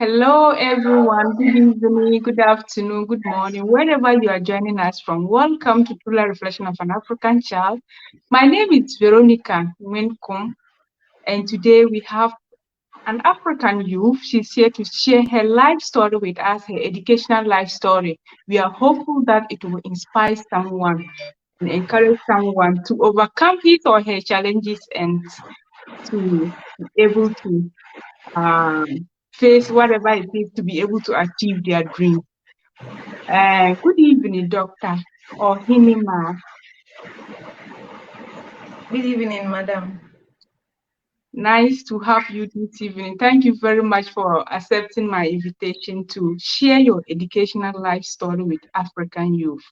Hello, everyone. Good evening, good afternoon, good morning, wherever you are joining us from. Welcome to Truly Reflection of an African Child. My name is Veronica Winkum, and today we have an African youth. She's here to share her life story with us, her educational life story. We are hopeful that it will inspire someone and encourage someone to overcome his or her challenges and to be able to face whatever it is to be able to achieve their dream. Good evening, Dr. Ohenewaa. Good evening, madam. Nice to have you this evening. Thank you very much for accepting my invitation to share your educational life story with African youth.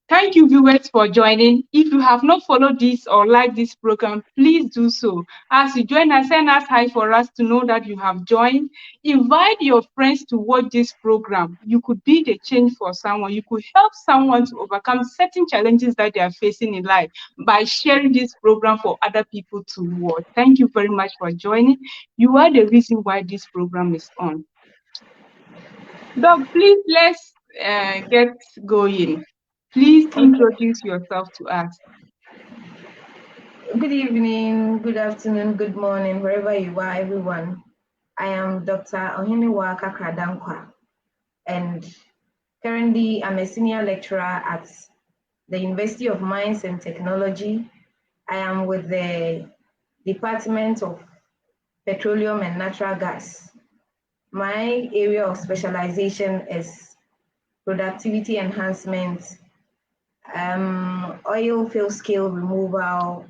Thank you, viewers, for joining. If you have not followed this or liked this program, please do so. As you join us, send us hi for us to know that you have joined. Invite your friends to watch this program. You could be the change for someone. You could help someone to overcome certain challenges that they are facing in life by sharing this program for other people to watch. Thank you very much for joining. You are the reason why this program is on. Doc, please let's get going. Please Okay. introduce yourself to us. Good evening, good afternoon, good morning, wherever you are, everyone. I am Dr. Ohenewaa Dankwa, and currently I'm a senior lecturer at the University of Mines and Technology. I am with the Department of Petroleum and Natural Gas. My area of specialization is productivity enhancement, oil field scale removal, health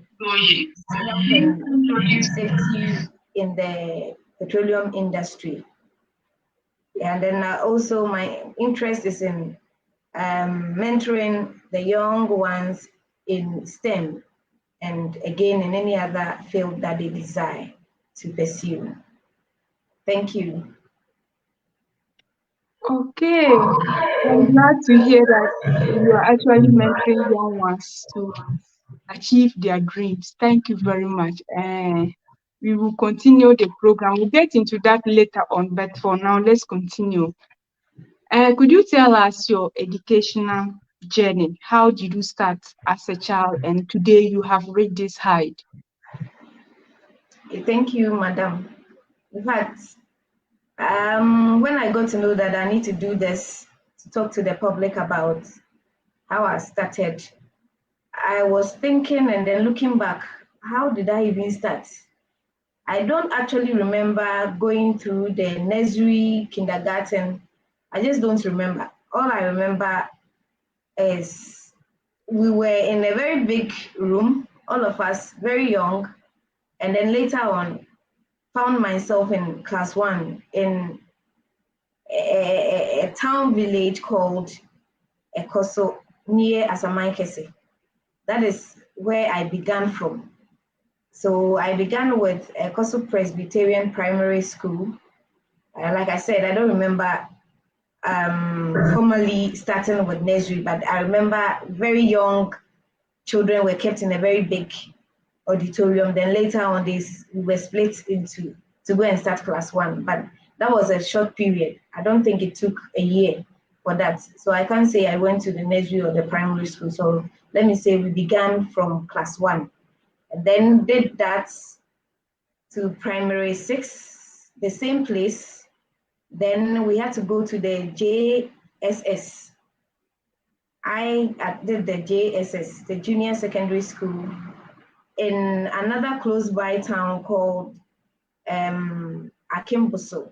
and safety in the petroleum industry. And then also my interest is in mentoring the young ones in STEM and again in any other field that they desire to pursue. Thank you. Okay, I'm glad to hear that you are actually mentoring young ones to achieve their dreams. Thank you very much. We will continue the program. We'll get into that later on, but for now, let's continue. Could you tell us your educational journey? How did you start as a child, and today you have reached this height? Thank you, madam. In fact, when I got to know that I need to do this to talk to the public about how I started, I was thinking and then looking back, how did I even start? I don't actually remember going through the nursery, kindergarten. I just don't remember. All I remember is we were in a very big room, all of us very young, and then later on found myself in class one in a town village called Ekoso near Asamankese. That is where I began from. So I began with Ekoso Presbyterian Primary School. Like I said, I don't remember formally starting with nursery, but I remember very young children were kept in a very big auditorium. Then later on, we were split into to go and start class one. But that was a short period. I don't think it took a year for that. So I can't say I went to the nursery or the primary school. So let me say we began from class one and then did that to primary six, the same place. Then we had to go to the JSS. I did the JSS, the junior secondary school, in another close by town called Akimbuso,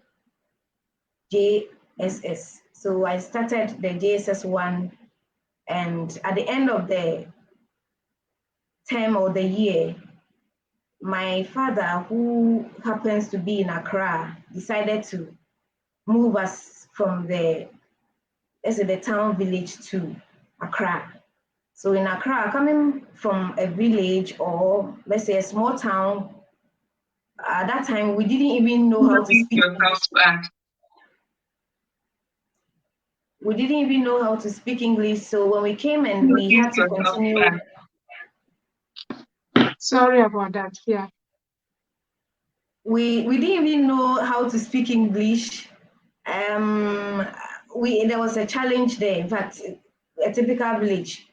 JSS. So I started the JSS one, and at the end of the term or the year, my father, who happens to be in Accra, decided to move us from the, let's say, the town village to Accra. So in Accra, coming from a village or let's say a small town, at that time we didn't even know how to speak English. We didn't even know how to speak English. So when we came and we had to continue. Sorry about that. Yeah. we didn't even know how to speak English. There was a challenge there. In fact, a typical village,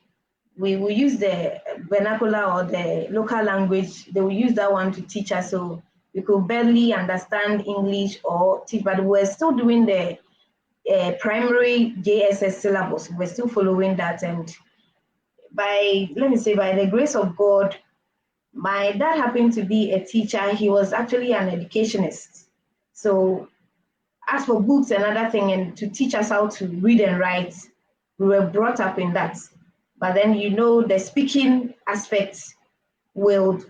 we will use the vernacular or the local language. They will use that one to teach us, so we could barely understand English or teach, but we're still doing the primary JSS syllabus. We're still following that, and let me say, by the grace of God, my dad happened to be a teacher. He was actually an educationist. So as for books and other thing, and to teach us how to read and write, we were brought up in that. But then, the speaking aspect will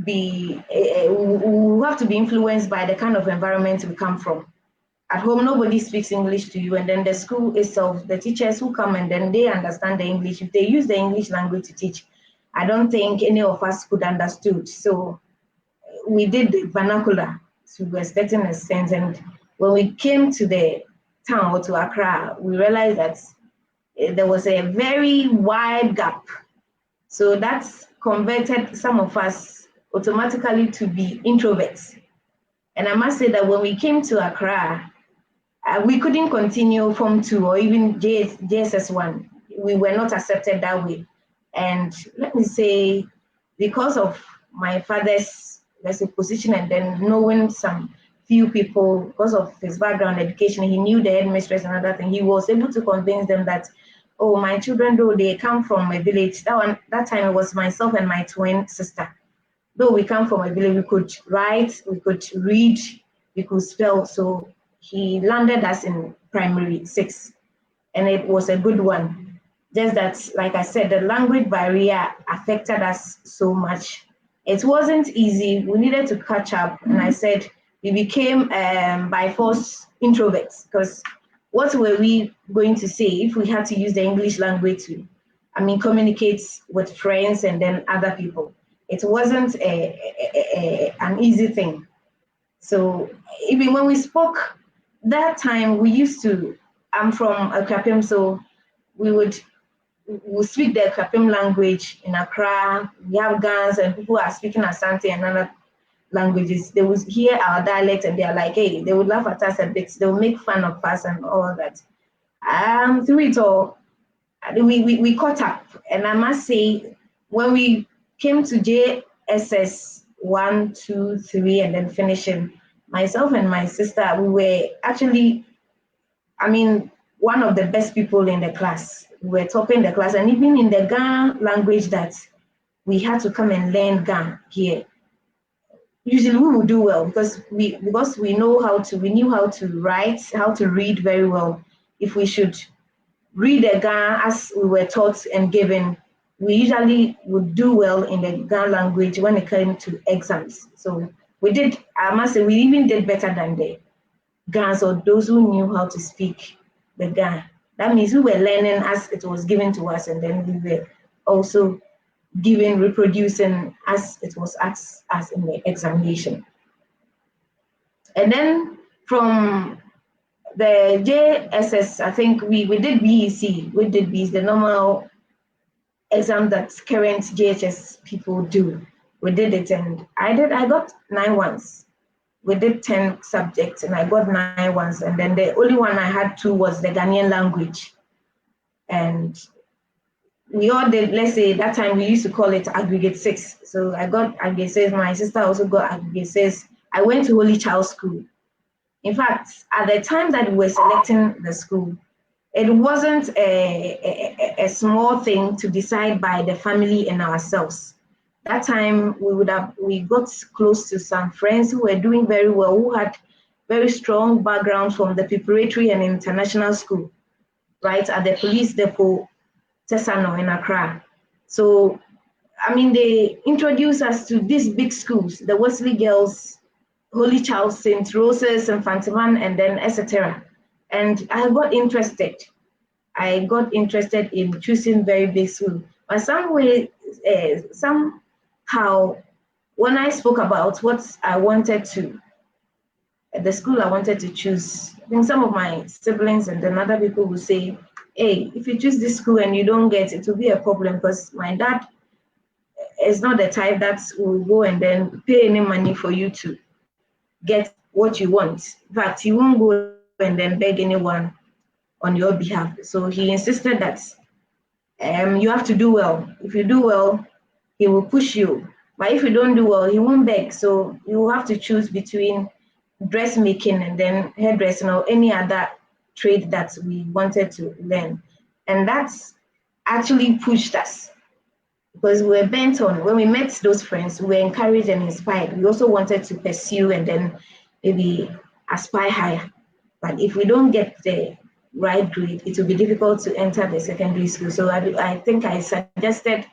be, we have to be influenced by the kind of environment we come from. At home, nobody speaks English to you, and then the school itself, the teachers who come and then they understand the English. If they use the English language to teach, I don't think any of us could understood. So we did the vernacular to a certain extent, and when we came to the town or to Accra, we realized that there was a very wide gap. So that's converted some of us automatically to be introverts. And I must say that when we came to Accra, we couldn't continue Form 2 or even JSS1. We were not accepted that way. And let me say, because of my father's, let's say, position, and then knowing some few people, because of his background education, he knew the headmistress and other thing, he was able to convince them that, oh, my children, though they come from a village, that time it was myself and my twin sister. Though we come from a village, we could write, we could read, we could spell. So he landed us in primary 6, and it was a good one. Just that, like I said, the language barrier affected us so much. It wasn't easy. We needed to catch up, and I said we became by force introverts, because what were we going to say if we had to use the English language to, communicate with friends and then other people? It wasn't an easy thing. So even when we spoke that time, I'm from Akrapim, so we speak the Akrapim language in Accra. We have Gans and people are speaking Asante and other languages. They would hear our dialect and they're like, hey, they would laugh at us a bit. They would make fun of us and all that. Through it all, we caught up. And I must say, when we came to JSS 1, 2, 3, and then finishing, myself and my sister, we were actually, one of the best people in the class. We were topping the class, and even in the Ga language that we had to come and learn Ga here. Usually we would do well because we knew how to write, how to read very well. If we should read the Ga as we were taught and given, we usually would do well in the Ga language when it came to exams. So we did, I must say, we even did better than the Gans or those who knew how to speak the Ga. That means we were learning as it was given to us, and then we were also reproducing as it was asked as in the examination. And then from the JSS, I think we did BEC. We did BEC, the normal exam that current JHS people do. We did it, and I got 9 ones. We did 10 subjects, and I got 9 ones. And then the only one I had 2 was the Ghanaian language. And we all did, let's say that time we used to call it aggregate 6. So I got aggregate 6. My sister also got aggregate 6. I went to Holy Child School. In fact, at the time that we were selecting the school, it wasn't a small thing to decide by the family and ourselves. That time we got close to some friends who were doing very well, who had very strong backgrounds from the preparatory and international school, right at the police depot, Tesano in Accra. So, they introduced us to these big schools, the Wesley Girls, Holy Child, St. Rose's, and Fantiman, and then etc. And I got interested. I got interested in choosing very big school. But somehow, when I spoke about what I wanted to, the school I wanted to choose, I think some of my siblings and then other people will say, hey, if you choose this school and you don't get it, it will be a problem, because my dad is not the type that will go and then pay any money for you to get what you want. In fact, he won't go and then beg anyone on your behalf. So he insisted that you have to do well. If you do well, he will push you. But if you don't do well, he won't beg. So you will have to choose between dressmaking and then hairdressing or any other trade that we wanted to learn. And that's actually pushed us because we were bent on, when we met those friends, we were encouraged and inspired. We also wanted to pursue and then maybe aspire higher. But if we don't get the right grade, it will be difficult to enter the secondary school. So I think I suggested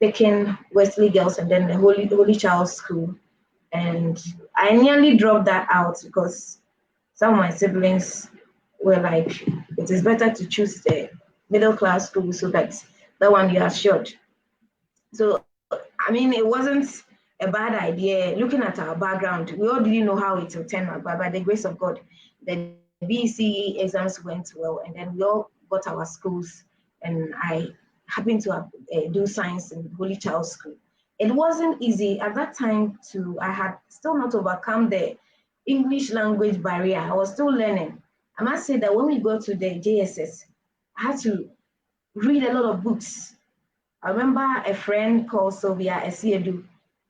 picking Wesley Girls and then the Holy Child School. And I nearly dropped that out because some of my siblings were like, it is better to choose the middle class school so that one you are assured. So, I mean, it wasn't a bad idea. Looking at our background, we all didn't know how it would turn out, but by the grace of God, the BCE exams went well, and then we all got our schools. And I happened to do science in Holy Child School. It wasn't easy at that time. I had still not overcome the English language barrier. I was still learning. I must say that when we go to the JSS, I had to read a lot of books. I remember a friend called Sylvia Esiedu.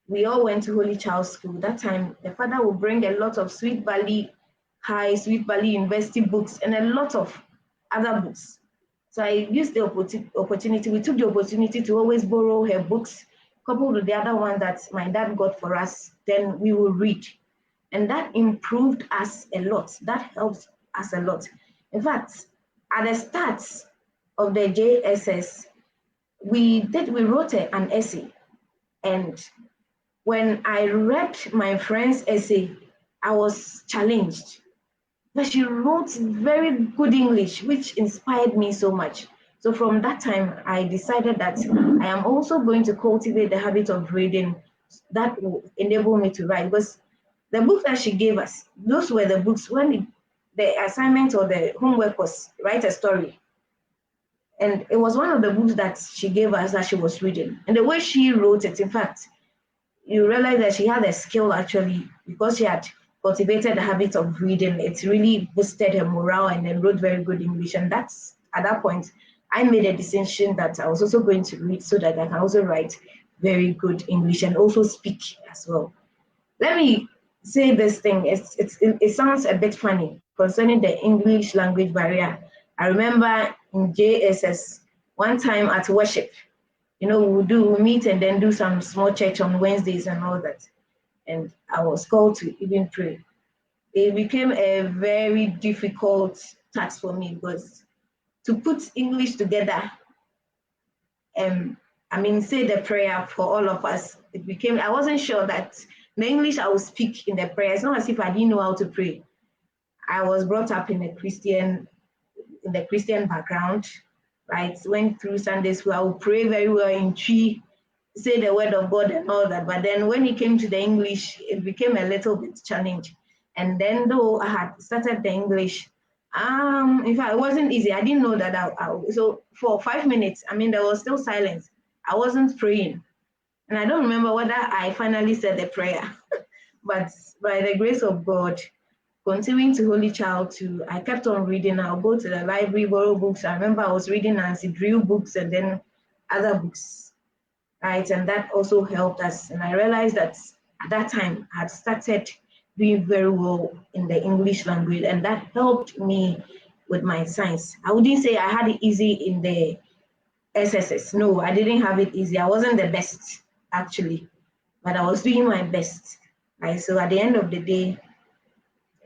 We all went to Holy Child School. That time, the father would bring a lot of Sweet Valley High, Sweet Valley University books, and a lot of other books. So I used the opportunity. We took the opportunity to always borrow her books, coupled with the other one that my dad got for us. Then we will read. And that improved us a lot. That helped us a lot. In fact, at the start of the JSS, we wrote an essay, and when I read my friend's essay, I was challenged. But she wrote very good English, which inspired me so much. So from that time, I decided that I am also going to cultivate the habit of reading that will enable me to write. Because the book that she gave us, those were the books when the assignment or the homework was write a story. And it was one of the books that she gave us that she was reading. And the way she wrote it, in fact, you realize that she had a skill actually because she had cultivated the habit of reading. It really boosted her morale and then wrote very good English. And that's at that point, I made a decision that I was also going to read so that I can also write very good English and also speak as well. Let me say this thing. It sounds a bit funny concerning the English language barrier. I remember in JSS, one time at worship, we'll meet and then do some small church on Wednesdays and all that. And I was called to even pray. It became a very difficult task for me because to put English together, say the prayer for all of us, I wasn't sure that the English I would speak in the prayer. It's not as if I didn't know how to pray. I was brought up in the Christian background, right? Went through Sunday school. I would pray very well in tree, say the word of God and all that. But then when it came to the English, it became a little bit challenging. And then though I had started the English, in fact, it wasn't easy. I didn't know that so for 5 minutes, there was still silence. I wasn't praying. And I don't remember whether I finally said the prayer. But by the grace of God, continuing to Holy Child I kept on reading. I'll go to the library, borrow books. I remember I was reading Nancy Drew books and then other books, right? And that also helped us. And I realized that at that time I had started doing very well in the English language, and that helped me with my science. I wouldn't say I had it easy in the SSS. No, I didn't have it easy. I wasn't the best, actually, but I was doing my best, right? So at the end of the day,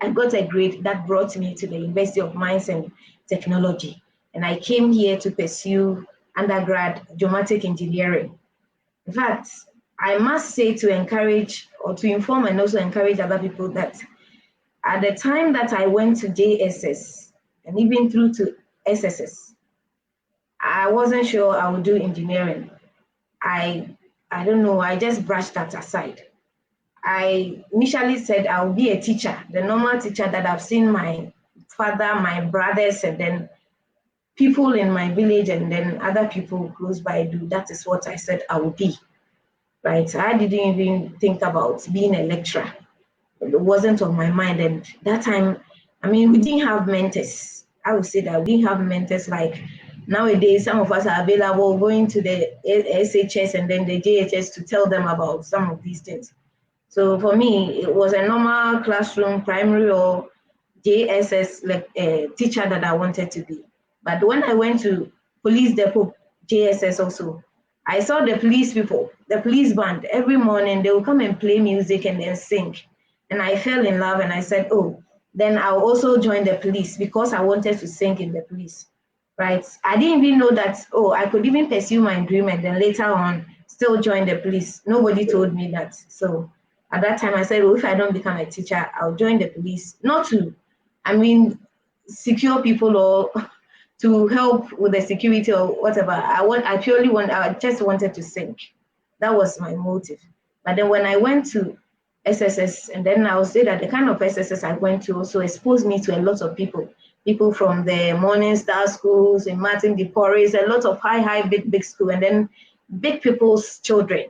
I got a grade that brought me to the University of Mines and Technology. And I came here to pursue undergrad geomatic engineering. In fact, I must say to encourage or to inform and also encourage other people that at the time that I went to JSS and even through to SSS, I wasn't sure I would do engineering. I don't know, I just brushed that aside. I initially said I would be a teacher, the normal teacher that I've seen my father, my brothers, and then people in my village and then other people close by do. That is what I said I would be, right? I didn't even think about being a lecturer. it wasn't on my mind. And that time, I mean, we didn't have mentors. I would say that we didn't have mentors like nowadays. Some of us are available going to the SHS and then the JHS to tell them about some of these things. So for me, it was a normal classroom, primary or JSS like teacher that I wanted to be. But when I went to police depot JSS also, I saw the police people, the police band every morning. They will come and play music and then sing, and I fell in love. And I said, oh, then I'll also join the police because I wanted to sing in the police. Right? I didn't even know that. Oh, I could even pursue my dream and then later on still join the police. Nobody told me that. So at that time, I said, oh, if I don't become a teacher, I'll join the police. Not to, I mean, secure people or to help with the security or whatever. I just wanted to sing. That was my motive. But then when I went to SSS, and then I would say that the kind of SSS I went to also exposed me to a lot of people from the Morning Star schools in Martin de Porres, a lot of big school, and then big people's children,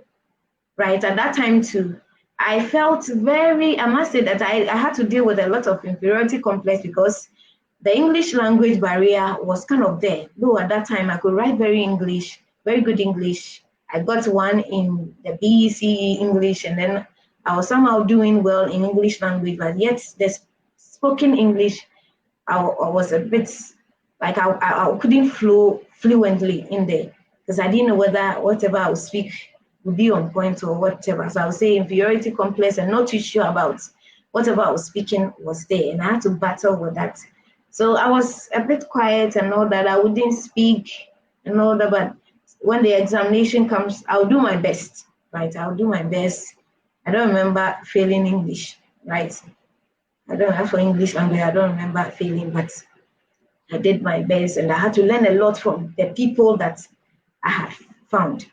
right? At that time too, I felt I must say that I had to deal with a lot of inferiority complex because the English language barrier was kind of there. Though at that time I could write very good English. I got one in the BECE English, and then I was somehow doing well in English language, but yet the spoken English, I was a bit like I couldn't flow fluently in there because I didn't know whether whatever I would speak would be on point or whatever. So I would say inferiority complex and not too sure about whatever I was speaking was there, and I had to battle with that. So I was a bit quiet and all that. I wouldn't speak and all that, but when the examination comes, I'll do my best, right? I'll do my best. I don't remember failing English, right? I don't have for English language, I don't remember failing, but I did my best and I had to learn a lot from the people that I have found.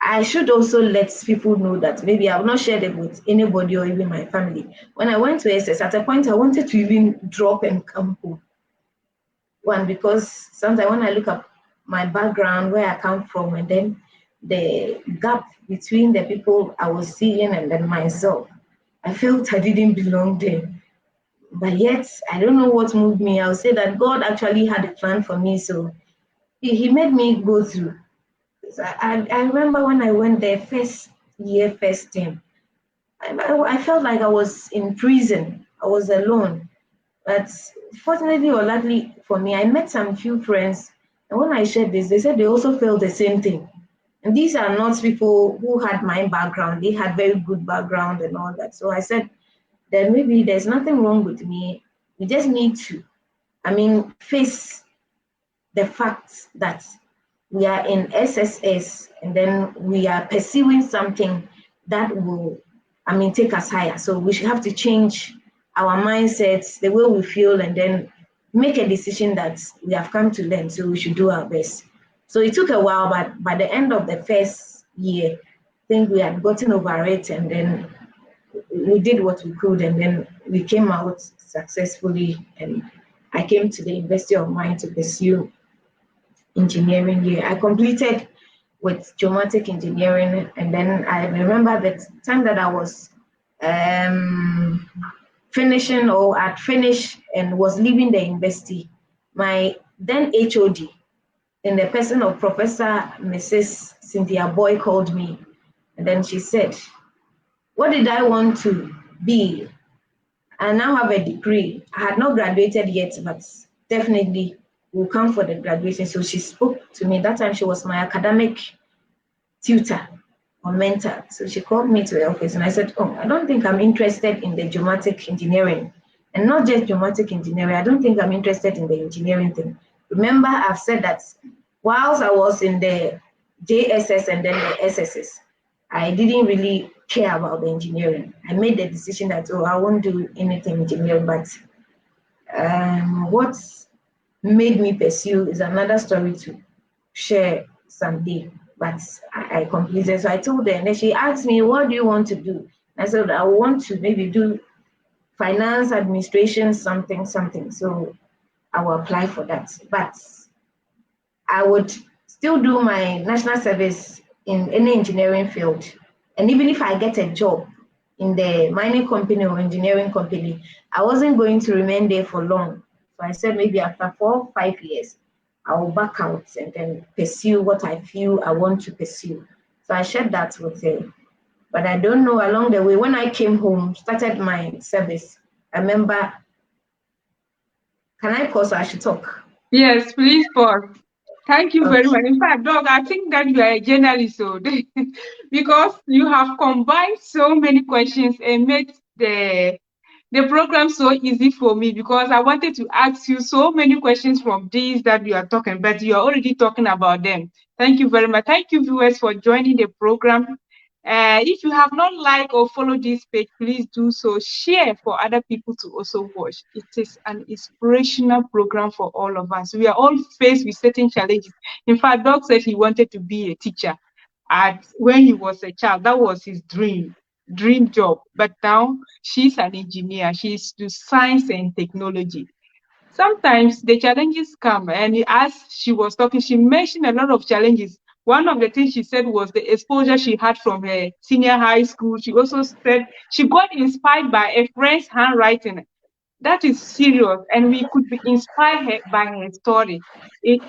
I should also let people know that maybe I've not shared it with anybody or even my family. When I went to SS, at a point I wanted to even drop and come home. One, because sometimes when I look up my background, where I come from, and then the gap between the people I was seeing and then myself, I felt I didn't belong there. But yet, I don't know what moved me. I'll say that God actually had a plan for me. So he made me go through. So I remember when I went there first year, first term, I felt like I was in prison. I was alone. But fortunately or luckily for me, I met some few friends. And when I shared this, they said they also felt the same thing. And these are not people who had my background. They had very good background and all that. So I said, then maybe there's nothing wrong with me. We just need to, face the fact that we are in SSS and then we are pursuing something that will, take us higher. So we should have to change our mindsets, the way we feel, and then make a decision that we have come to learn. So we should do our best. So it took a while, but by the end of the first year, I think we had gotten over it, and then we did what we could, and then we came out successfully. And I came to the University of Mine to pursue engineering here. I completed with geomatic engineering, and then I remember the time that I was finishing or had finished and was leaving the university, my then HOD, in the person of Professor Mrs. Cynthia Boy, called me, and then she said, what did I want to be? I now have a degree. I had not graduated yet, but definitely will come for the graduation. So she spoke to me. That time she was my academic tutor or mentor. So she called me to the office and I said, oh, I don't think I'm interested in the geomatic engineering. And not just geomatic engineering, I don't think I'm interested in the engineering thing. Remember, I've said that whilst I was in the JSS and then the SSS, I didn't really care about the engineering. I made the decision that, oh, I won't do anything engineering, but what made me pursue is another story to share someday. But I completed. So I told her, and then she asked me, what do you want to do? I said, I want to maybe do finance, administration, something. So I will apply for that. But I would still do my national service in any engineering field. And even if I get a job, in the mining company or engineering company, I wasn't going to remain there for long. So I said maybe after 4 or 5 years, I will back out and then pursue what I feel I want to pursue. So I shared that with her. But I don't know along the way, when I came home, started my service, I remember, can I pause or I should talk? Yes, please pause. Thank you very Okay. much. In fact, Doc, I think that you are a journalist, so because you have combined so many questions and made the program so easy for me because I wanted to ask you so many questions from these that you are talking, but you are already talking about them. Thank you very much. Thank you, viewers, for joining the program. If you have not liked or followed this page, please do so. Share for other people to also watch. It is an inspirational program for all of us. We are all faced with certain challenges. In fact, Doc said he wanted to be a teacher when he was a child. That was his dream job. But now she's an engineer. She's to science and technology. Sometimes the challenges come, and as she was talking, she mentioned a lot of challenges. One of the things she said was the exposure she had from her senior high school. She also said she got inspired by a friend's handwriting. That is serious, and we could be inspired by her story. It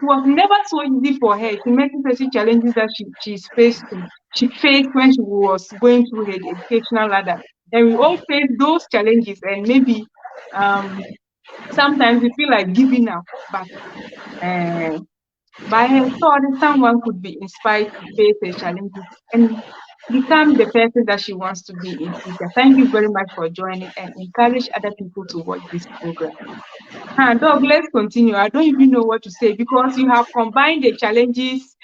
was never so easy for her. She mentioned certain challenges that she faced when she was going through her educational ladder. And we all face those challenges, and maybe um, sometimes we feel like giving up, but uh, by her story, someone could be inspired to face her challenges and become the person that she wants to be in future. Thank you very much for joining and encourage other people to watch this program. Doug, let's continue. I don't even know what to say because you have combined the challenges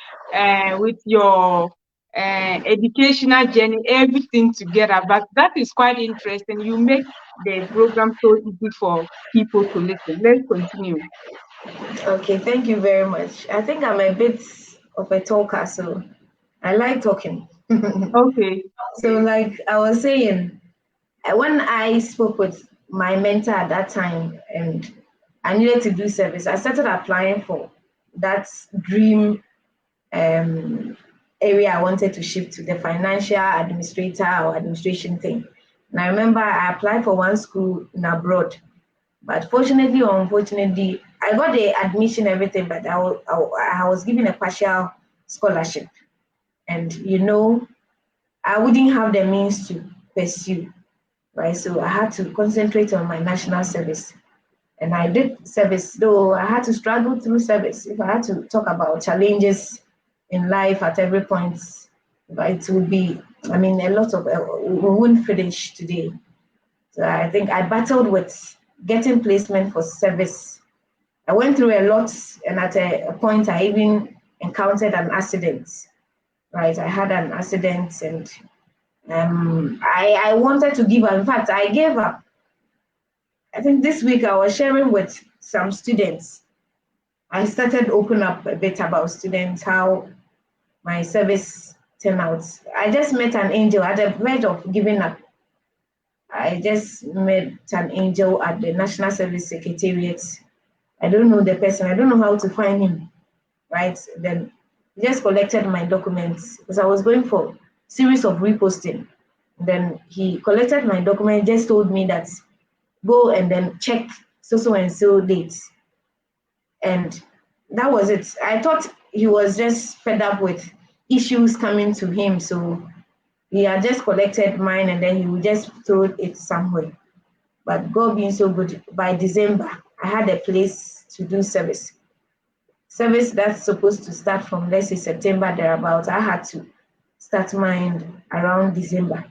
with your educational journey, everything together. But that is quite interesting. You make the program so easy for people to listen. Let's continue. Okay, thank you very much. I think I'm a bit of a talker, so I like talking. Okay. So, like I was saying, when I spoke with my mentor at that time and I needed to do service, I started applying for that dream um, area I wanted to shift to, the financial administrator or administration thing. And I remember I applied for one school in abroad, but fortunately or unfortunately, I got the admission, everything, but I was given a partial scholarship. And, I wouldn't have the means to pursue, right? So I had to concentrate on my national service. And I did service, though I had to struggle through service. If I had to talk about challenges in life at every point, it would be, a lot of, we wouldn't finish today. So I think I battled with getting placement for service. I went through a lot, and at a point, I even encountered an accident. Right, I had an accident, and I wanted to give up. In fact, I gave up. I think this week I was sharing with some students. I started open up a bit about students, how my service turned out. I just met an angel at the verge of giving up. I just met an angel at the National Service Secretariat. I don't know the person. I don't know how to find him. Right. Then he just collected my documents because I was going for series of reposting. Then he collected my document, just told me that go and then check so and so dates. And that was it. I thought he was just fed up with issues coming to him. So he had just collected mine and then he would just throw it somewhere. But God being so good, by December, I had a place to do service. Service that's supposed to start from, let's say, September thereabouts. I had to start mine around December.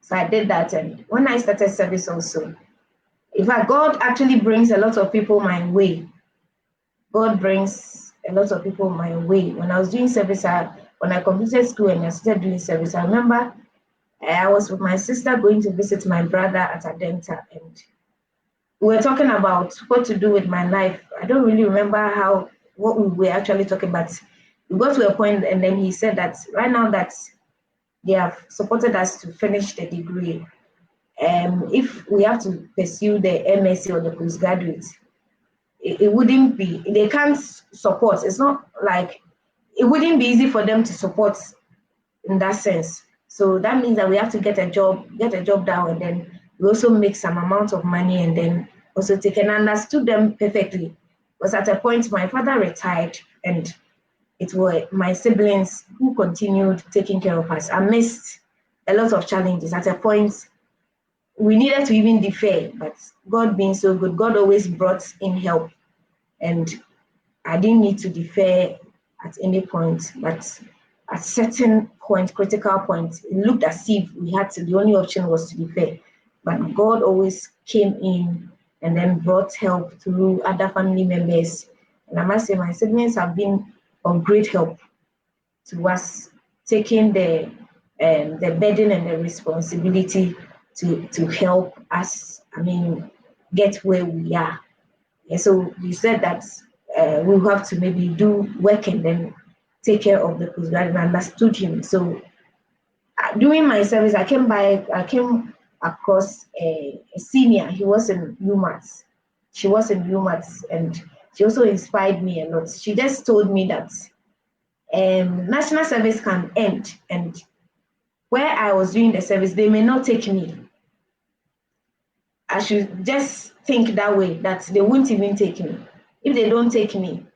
So I did that. And when I started service also, in fact, God actually brings a lot of people my way. God brings a lot of people my way. When I was doing service, when I completed school and I started doing service, I remember I was with my sister going to visit my brother at Adenta, and we were talking about what to do with my life. I don't really remember what we were actually talking about. We got to a point, and then he said that right now that they have supported us to finish the degree, if we have to pursue the MSc or the postgraduate, it wouldn't be, they can't support. It's not like, it wouldn't be easy for them to support in that sense. So that means that we have to get a job down, and then we also make some amount of money and then also take, and understood them perfectly. Because at a point my father retired and it were my siblings who continued taking care of us. I missed a lot of challenges. At a point, we needed to even defer, but God being so good, God always brought in help. And I didn't need to defer at any point, but at certain point, critical point, it looked as if we had to, the only option was to defer. But God always came in and then brought help through other family members. And I must say, my siblings have been of great help to us, taking the burden and the responsibility to help us, I mean, get where we are. And so you said that we have to maybe do work and then take care of the postgrad, and I understood him. So during my service, I came across a senior. He was in UMass. She was in UMass, and she also inspired me a lot. She just told me that national service can end, and where I was doing the service, they may not take me. I should just think that way, that they won't even take me. If they don't take me,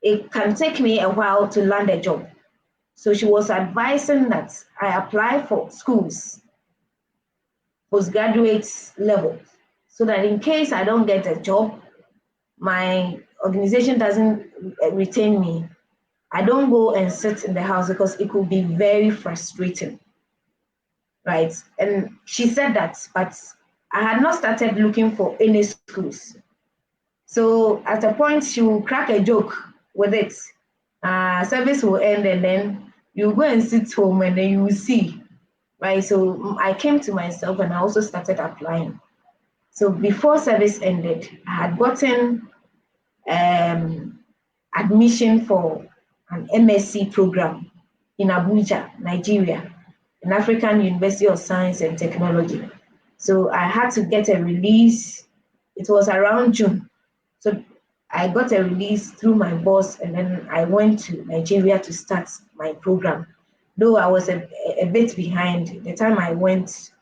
it can take me a while to land a job. So she was advising that I apply for schools, postgraduate level, so that in case I don't get a job, my organization doesn't retain me, I don't go and sit in the house, because it could be very frustrating, right? And she said that, but I had not started looking for any schools. So at a point, she will crack a joke with it. Service will end, and then you go and sit home, and then you will see, right? So I came to myself, and I also started applying. So before service ended, I had gotten admission for an MSc program in Abuja, Nigeria, an African University of Science and Technology. So I had to get a release. It was around June. So I got a release through my boss, and then I went to Nigeria to start my program. Though I was a bit behind, the time I went,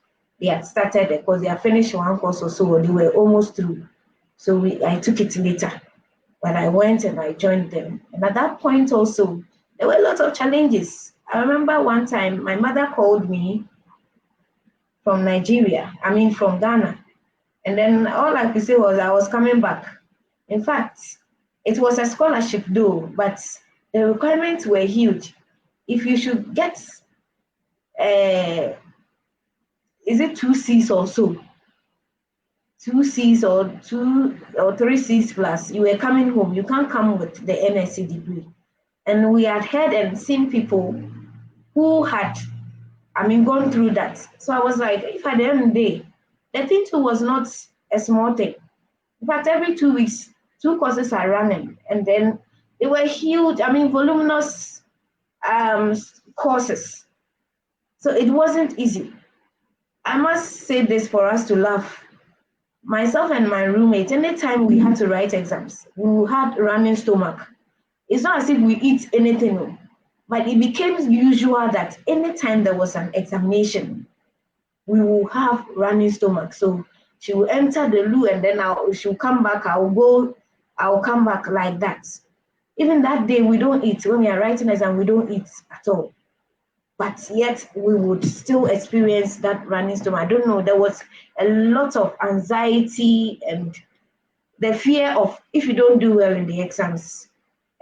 they had started, because they had finished one course or so, they were almost through. So I took it later. But I went and I joined them. And at that point also, there were a lot of challenges. I remember one time my mother called me from Nigeria, from Ghana. And then all I could say was I was coming back. In fact, it was a scholarship though, but the requirements were huge. If you should get, is it 2 C's or so? 2 C's or 3 C's plus, you were coming home. You can't come with the MSc degree. And we had heard and seen people who had, gone through that. So I was like, if at the end of the day, the thing too was not a small thing. In fact, every 2 weeks, 2 courses are running. And then they were huge, voluminous courses. So it wasn't easy. I must say this for us to laugh. Myself and my roommate, anytime we had to write exams, we had running stomach. It's not as if we eat anything, but it became usual that anytime there was an examination, we will have running stomach. So she will enter the loo, and then she'll come back, I'll come back like that. Even that day, we don't eat. When we are writing exam, we don't eat at all. But yet we would still experience that running stomach. I don't know, there was a lot of anxiety and the fear of, if you don't do well in the exams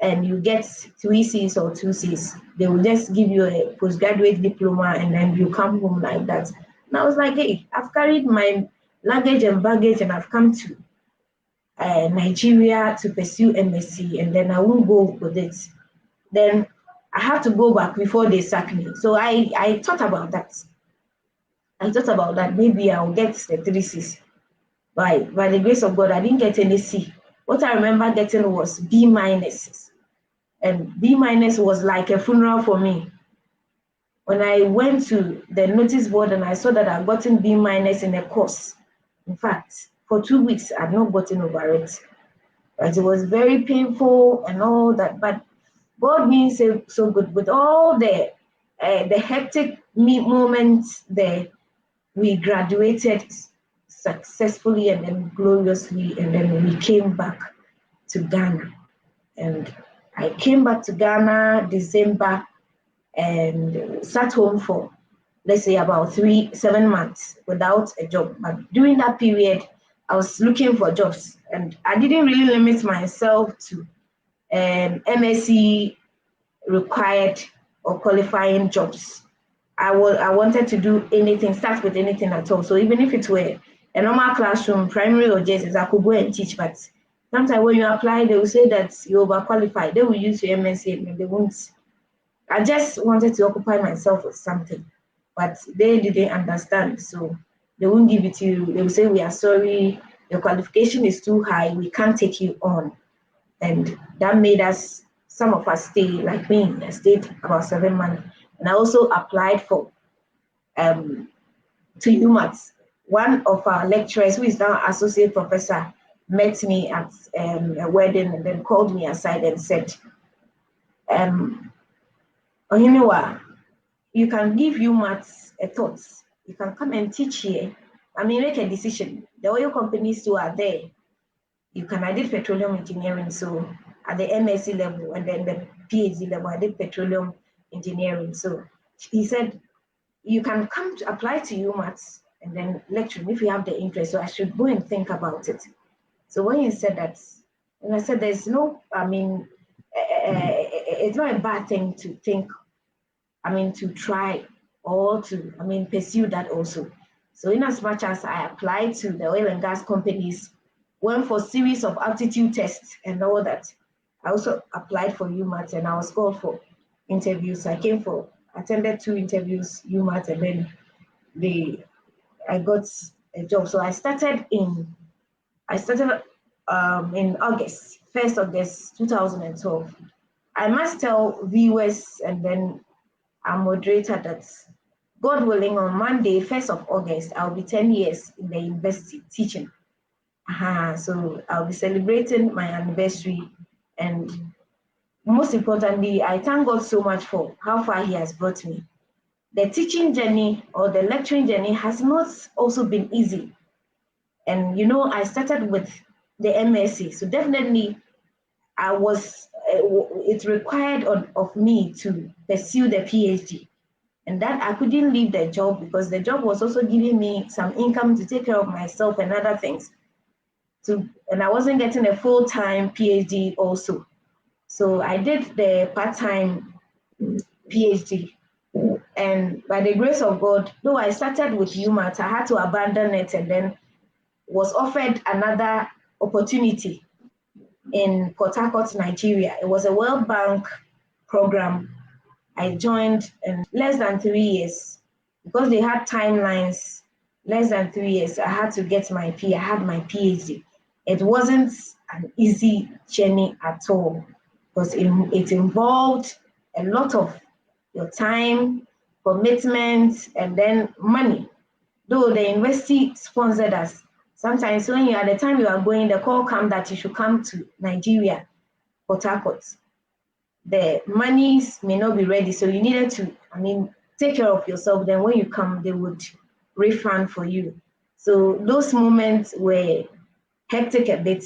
and you get 3 C's or 2 C's, they will just give you a postgraduate diploma and then you come home like that. And I was like, hey, I've carried my luggage and baggage and I've come to Nigeria to pursue MSc, and then I won't go with it. Then I have to go back before they sack me. So I thought about that. Maybe I'll get the 3 C's. By the grace of God, I didn't get any C. What I remember getting was B minuses. And B minus was like a funeral for me. When I went to the notice board and I saw that I'd gotten B minus in a course, in fact, for 2 weeks, I'd not gotten over it. But it was very painful and all that. But God being so good with all the the hectic moments there, we graduated successfully and then gloriously, and then we came back to Ghana. And I came back to Ghana December and sat home for, let's say, about 7 months without a job. But during that period, I was looking for jobs, and I didn't really limit myself to MSc required or qualifying jobs. I wanted to do anything, start with anything at all. So even if it were a normal classroom, primary or JSS, I could go and teach. But sometimes when you apply, they will say that you're overqualified. They will use your MSc and they won't. I just wanted to occupy myself with something, but they didn't understand. So they won't give it to you. They will say, we are sorry, your qualification is too high, we can't take you on. And that made us, some of us stay, like me, I stayed about 7 months. And I also applied for to UMAT. One of our lecturers, who is now associate professor, met me at a wedding and then called me aside and said, Ohenewaa, you can give UMAT a thought. You can come and teach here. I mean, make a decision. The oil companies who are there, I did petroleum engineering, so at the MSc level, and then the PhD level, I did petroleum engineering. So he said, you can come to apply to UMAT and then lecture if you have the interest. So I should go and think about it. So when he said that, and I said, there's no, I mean, it's not a bad thing to think, I mean, to try or to, I mean, pursue that also. So in as much as I applied to the oil and gas companies, went for series of aptitude tests and all that, I also applied for UMAT and I was called for interviews. I attended 2 interviews, UMAT, and then I got a job. So I started in August, 1st August 2012. I must tell viewers and then our moderator that, God willing, on Monday, 1st of August, I'll be 10 years in the university teaching. So I'll be celebrating my anniversary, and most importantly, I thank God so much for how far He has brought me. The teaching journey or the lecturing journey has not also been easy. And I started with the MSc, so definitely it required of me to pursue the PhD. And that I couldn't leave the job because the job was also giving me some income to take care of myself and other things. And I wasn't getting a full-time PhD also. So I did the part-time PhD. And by the grace of God, though I started with UMAT, I had to abandon it and then was offered another opportunity in Port Harcourt, Nigeria. It was a World Bank program. I joined in less than 3 years because they had timelines. Less than 3 years, I had to get I had my PhD. It wasn't an easy journey at all because it involved a lot of your time, commitment, and then money. Though the university sponsored us, sometimes when at the time you are going, the call comes that you should come to Nigeria, Port Harcourt. The monies may not be ready, so you needed to, take care of yourself. Then when you come, they would refund for you. So those moments were hectic a bit.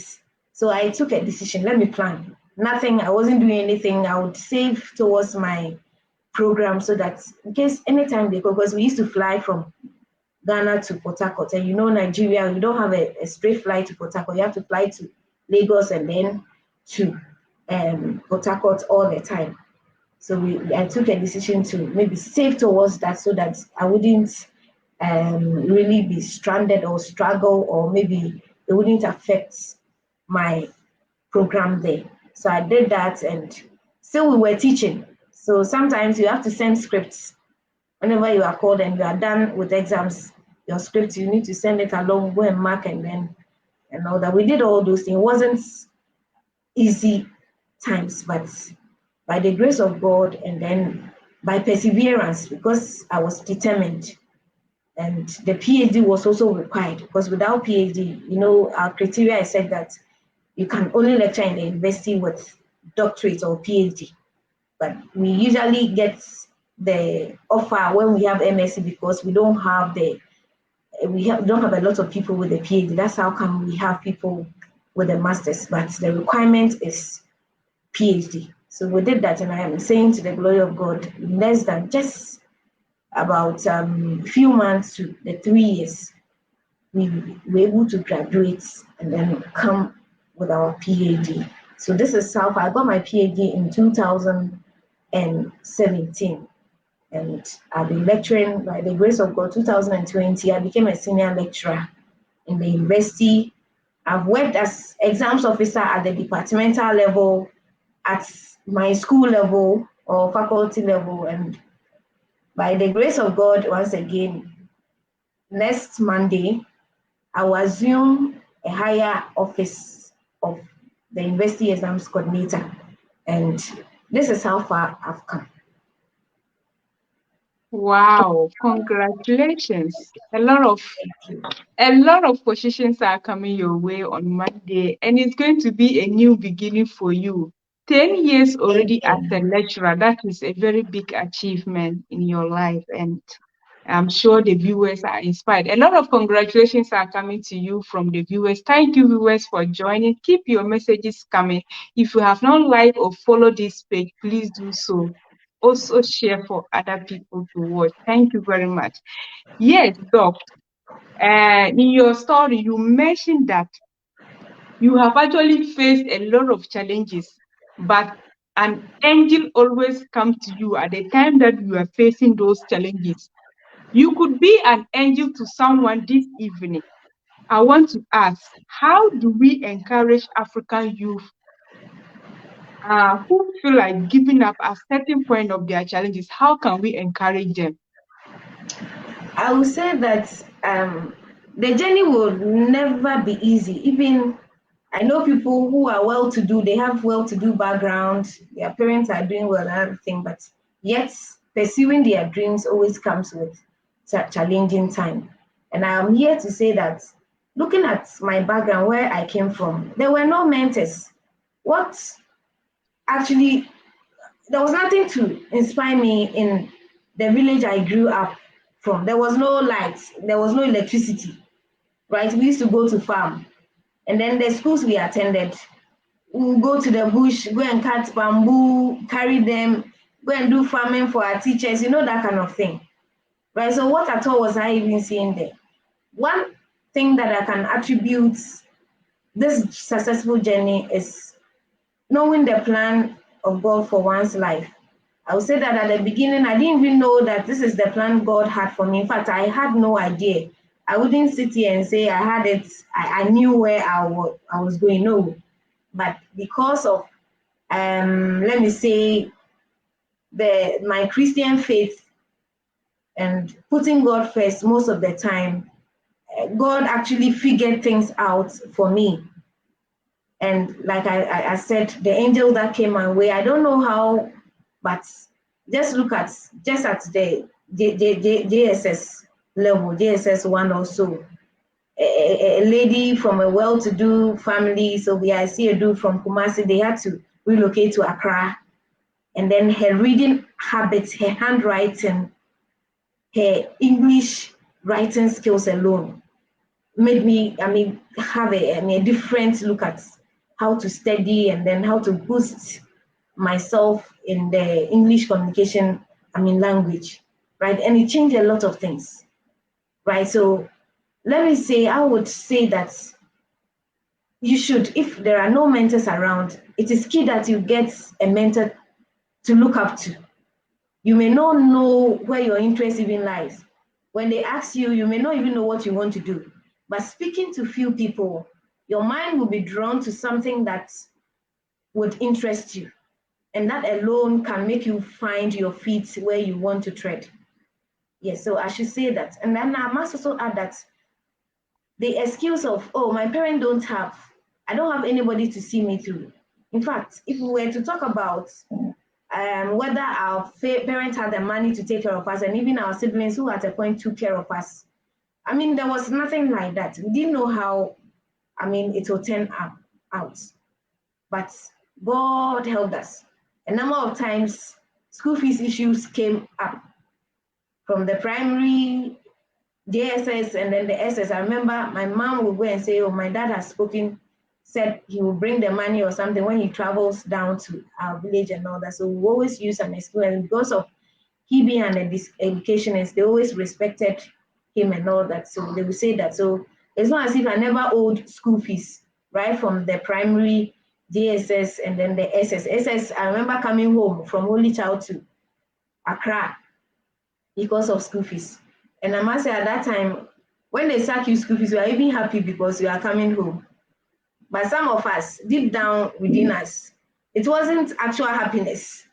So I took a decision, let me plan. Nothing, I wasn't doing anything. I would save towards my program so that in case anytime they go, because we used to fly from Ghana to Port Harcourt, and Nigeria, you don't have a straight flight to Port Harcourt. You have to fly to Lagos and then to Port Harcourt all the time. So I took a decision to maybe save towards that so that I wouldn't really be stranded or struggle, or maybe it wouldn't affect my program there. So I did that, and still we were teaching. So sometimes you have to send scripts. Whenever you are called and you are done with exams, your script, you need to send it along, go and mark, and all that. We did all those things. It wasn't easy times, but by the grace of God and then by perseverance, because I was determined. And the PhD was also required, because without PhD, our criteria is said that you can only lecture in the university with doctorate or PhD. But we usually get the offer when we have MSc, because we don't have don't have a lot of people with a PhD. That's how come we have people with a master's, but the requirement is PhD. So we did that, and I am saying to the glory of God, less than just about few months to the 3 years, we were able to graduate and then come with our PhD. So this is how I got my PhD in 2017. And I've been lecturing by the grace of God. 2020, I became a senior lecturer in the university. I've worked as exams officer at the departmental level, at my school level or faculty level, and by the grace of God, once again, next Monday, I will assume a higher office of the university exams coordinator, and this is how far I've come. Wow, congratulations. A lot of positions are coming your way on Monday, and it's going to be a new beginning for you. 10 years already as a Amen. lecturer, that is a very big achievement in your life, and I'm sure the viewers are inspired. A lot of congratulations are coming to you from the viewers. Thank you, viewers, for joining. Keep your messages coming. If you have not liked or followed this page, please do so. Also share for other people to watch. Thank you very much. Yes, Doc. In your story, you mentioned that you have actually faced a lot of challenges, but an angel always comes to you at the time that you are facing those challenges. You could be an angel to someone this evening. I want to ask, how do we encourage African youth who feel like giving up at certain point of their challenges? How can we encourage them? I will say that the journey will never be easy. Even I know people who are well to do, they have well to do background, their parents are doing well and everything, but yet pursuing their dreams always comes with challenging time. And I'm here to say that looking at my background, where I came from, there were no mentors. What actually, there was nothing to inspire me in the village I grew up from. There was no lights, there was no electricity, right? We used to go to farm, and then the schools we attended, we would go to the bush, go and cut bamboo, carry them, go and do farming for our teachers, that kind of thing, right? So what at all was I even seeing there? One thing that I can attribute this successful journey is knowing the plan of God for one's life. I would say that at the beginning, I didn't even know that this is the plan God had for me. In fact, I had no idea. I wouldn't sit here and say I had it, I knew where I was going. No. But because of, let me say, my Christian faith and putting God first most of the time, God actually figured things out for me. And like I said, the angel that came my way, I don't know how, but just look at the JSS level, JSS one or so. A lady from a well-to-do family, so I see a dude from Kumasi, they had to relocate to Accra. And then her reading habits, her handwriting, her English writing skills alone made me, have a different look at how to study and then how to boost myself in the English communication, language, right? And it changed a lot of things, right? So let me say, I would say that you should, if there are no mentors around, it is key that you get a mentor to look up to. You may not know where your interest even lies. When they ask you, you may not even know what you want to do. But speaking to few people, your mind will be drawn to something that would interest you. And that alone can make you find your feet where you want to tread. Yes, so I should say that. And then I must also add that the excuse of, oh, my parents I don't have anybody to see me through. In fact, if we were to talk about whether our parents had the money to take care of us, and even our siblings who at a point took care of us, there was nothing like that. We didn't know how, it will turn out. But God helped us. A number of times, school fees issues came up from the primary JSS and then the SS. I remember my mom would go and say, oh, my dad has spoken, said he will bring the money or something when he travels down to our village and all that. So we always use an excuse. And because of he being an educationist, they always respected him and all that. So they would say that. So it's not as if I never owed school fees, right? From the primary JSS and then the SS. I remember coming home from Holy Child to Accra because of school fees. And I must say at that time, when they sack you school fees, you are even happy because you are coming home. But some of us, deep down within us, it wasn't actual happiness,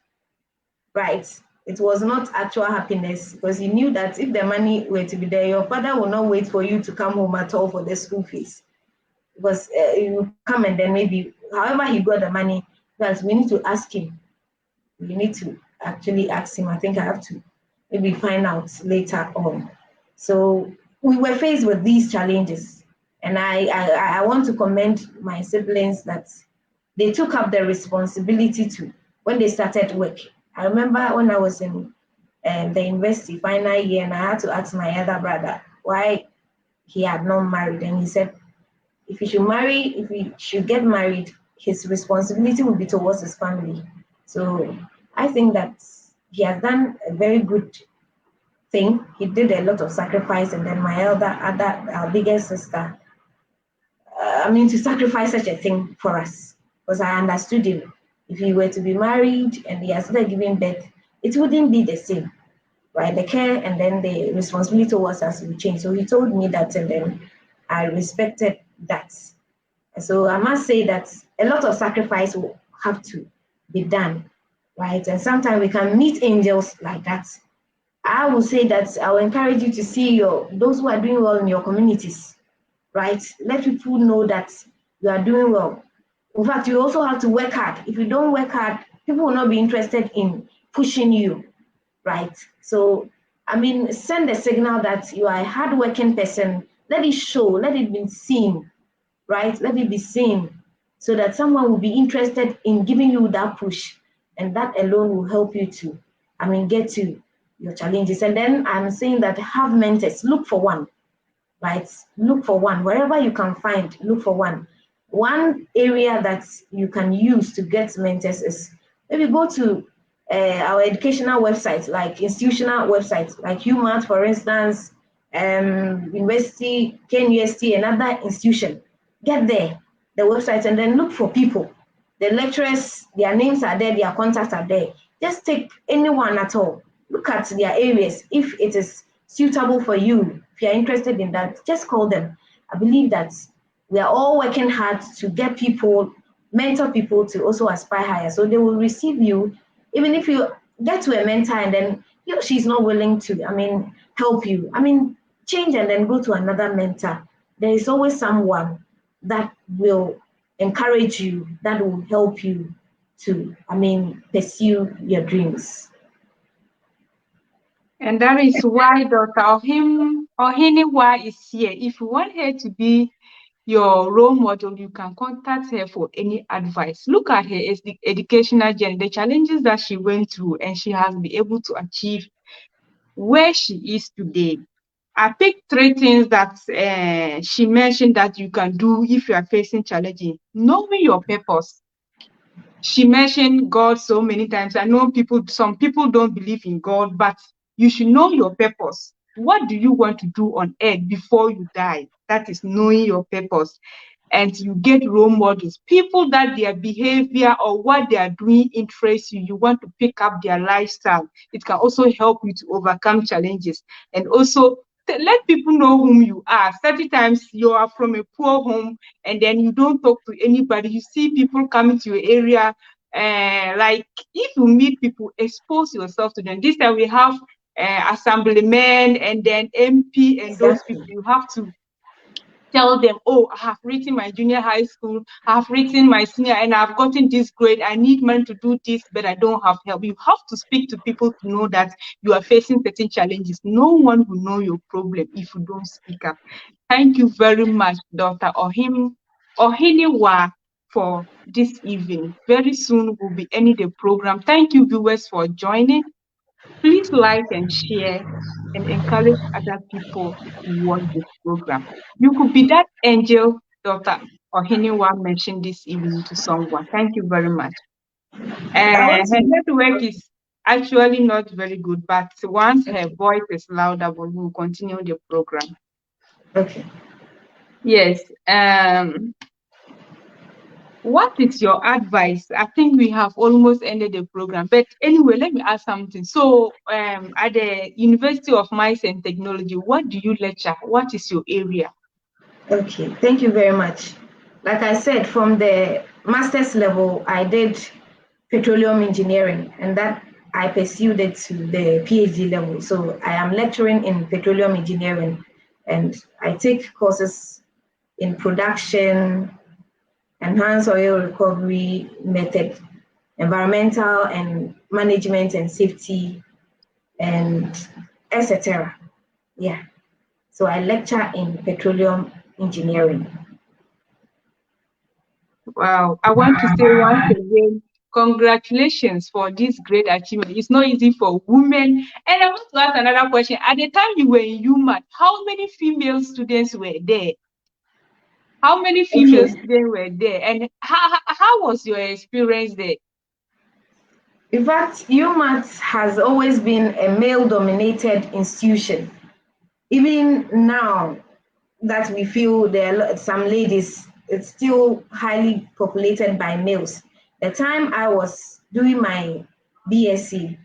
right? It was not actual happiness because you knew that if the money were to be there, your father will not wait for you to come home at all for the school fees. Because you come and then maybe, however he got the money, because we need to ask him. We need to actually ask him. I think I have to maybe find out later on. So we were faced with these challenges. And I want to commend my siblings that they took up the responsibility to when they started work. I remember when I was in the university final year and I had to ask my other brother why he had not married. And he said, if he should get married, his responsibility will be towards his family. So I think that he has done a very good thing. He did a lot of sacrifice, and then my our biggest sister, to sacrifice such a thing for us, because I understood him. If he were to be married and he has started giving birth, it wouldn't be the same, right? The care and then the responsibility towards us will change. So he told me that, and then I respected that. So I must say that a lot of sacrifice will have to be done, right? And sometimes we can meet angels like that. I will say that I will encourage you to see those who are doing well in your communities, right? Let people know that you are doing well. In fact, you also have to work hard. If you don't work hard, people will not be interested in pushing you, right? So, send a signal that you are a hardworking person. Let it show, let it be seen, right? Let it be seen so that someone will be interested in giving you that push. And that alone will help you to, get to your challenges. And then I'm saying that have mentors, look for one, right? Look for one. Wherever you can find, look for one. One area that you can use to get mentors is maybe go to our educational websites, like institutional websites, like UMass, for instance, University, KNUST, another institution. Get there, the website, and then look for people. The lecturers, their names are there, their contacts are there. Just take anyone at all. Look at their areas. If it is suitable for you, if you're interested in that, just call them. I believe that we are all working hard to get people, mentor people to also aspire higher. So they will receive you, even if you get to a mentor and then she's not willing to, help you. Change and then go to another mentor. There is always someone that will encourage you, that will help you to, pursue your dreams. And that is why Dr. Ohenewaa is here. If you want her to be your role model, you can contact her for any advice. Look at her educational journey, the challenges that she went through, and she has been able to achieve where she is today. I picked 3 things that she mentioned that you can do if you are facing challenges. Knowing your purpose. She mentioned God so many times. I know some people don't believe in God, but you should know your purpose. What do you want to do on earth before you die? That is knowing your purpose. And you get role models, people that their behavior or what they are doing interests you. You want to pick up their lifestyle. It can also help you to overcome challenges. And also let people know whom you are. 30 times you are from a poor home and then you don't talk to anybody. You see people coming to your area. Like if you meet people, expose yourself to them. This time we have assemblymen and then MP and those Exactly. people. You have to tell them, oh, I have written my junior high school, I have written my senior, and I've gotten this grade. I need money to do this, but I don't have help. You have to speak to people to know that you are facing certain challenges. No one will know your problem if you don't speak up. Thank you very much, Dr. Ohenewaa, for this evening. Very soon we'll be ending the program. Thank you, viewers, for joining. Please like and share and encourage other people to watch this program. You could be that angel Dr. Ohenewaa mentioned this evening to someone. Thank you very much. I want Her to. network is actually not very good, but once her voice is louder, we will continue the program. Okay. Yes. What is your advice? I think we have almost ended the program, but anyway, let me ask something. So, at the University of Mines and Technology, what do you lecture? What is your area? Okay. Thank you very much. Like I said, from the master's level, I did petroleum engineering, and that I pursued it to the PhD level. So I am lecturing in petroleum engineering, and I take courses in production, enhanced oil recovery method, environmental and management and safety, and etc. Yeah. So I lecture in petroleum engineering. Wow. I want to say once again, congratulations for this great achievement. It's not easy for women. And I want to ask another question. At the time you were in UMAT, how many female students were there? How many female Okay. students were there? And how was your experience there? In fact, UMass has always been a male-dominated institution. Even now that we feel there are some ladies, it's still highly populated by males. The time I was doing my BSc,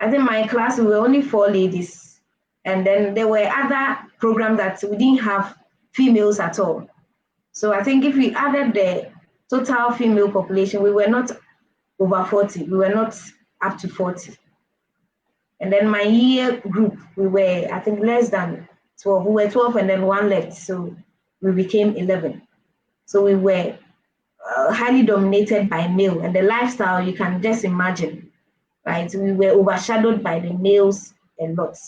I think my class we were only 4 ladies, and then there were other programs that we didn't have females at all. So I think if we added the total female population, we were not over 40. We were not up to 40. And then my year group, we were, I think, less than 12. We were 12 and then one left. So we became 11. So we were highly dominated by male. And the lifestyle, you can just imagine, right? We were overshadowed by the males a lot.